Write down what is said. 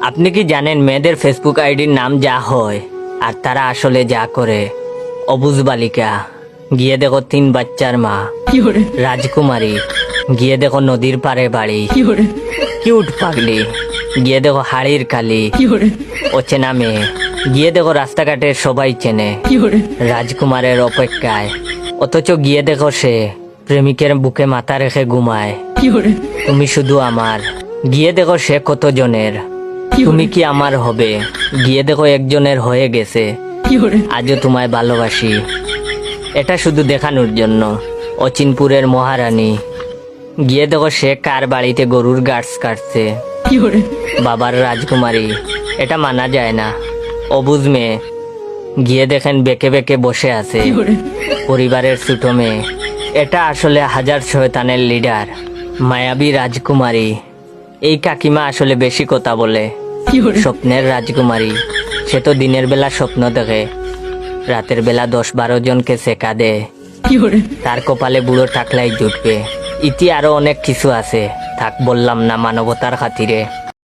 আপনি কি জানেন মেয়েদের ফেসবুক আইডির নাম যা হয় আর তারা আসলে যা করে? অবুজ বালিকা, গিয়ে দেখো 3 বাচ্চার মা। রাজকুমারী, গিয়ে দেখো নদীর পাড়ে বাড়ি। কিউট পাগলি, গিয়ে দেখো হাড়ির কালি। অচেনা মেয়ে, গিয়ে দেখো রাস্তাঘাটে সবাই চেনে। রাজকুমারের অপেক্ষায়, অথচ গিয়ে দেখো সে প্রেমিকের বুকে মাথা রেখে ঘুমায়। তুমি শুধু আমার, গিয়ে দেখো সে কত জনের। তুমি কি আমার হবে? গিয়ে দেখো একজনের হয়ে গেছে। আজও তোমায় ভালোবাসি। এটা শুধু দেখানোর জন্য। অচিনপুরের মহারানী, গিয়ে দেখো সে কার বাড়িতে গরুর গাছ কাটছে। বাবার রাজকুমারী, এটা মানা যায় না। অবুঝ মেয়ে, গিয়ে দেখেন বেঁকে বেঁকে বসে আছে। পরিবারের ছোট মেয়ে, এটা আসলে হাজার শয়তানের লিডার। মায়াবী রাজকুমারী, এই কাকিমা আসলে বেশি কথা বলে। স্বপ্নের রাজকুমারী, সে তো দিনের বেলা স্বপ্ন দেখে, রাতের বেলা 10-12 জনকে সেকা দেয়। তার কপালে বুড়ো টাকলাই জুটবে। ইতি আরো অনেক কিছু আছে, থাক বললাম না মানবতার খাতিরে।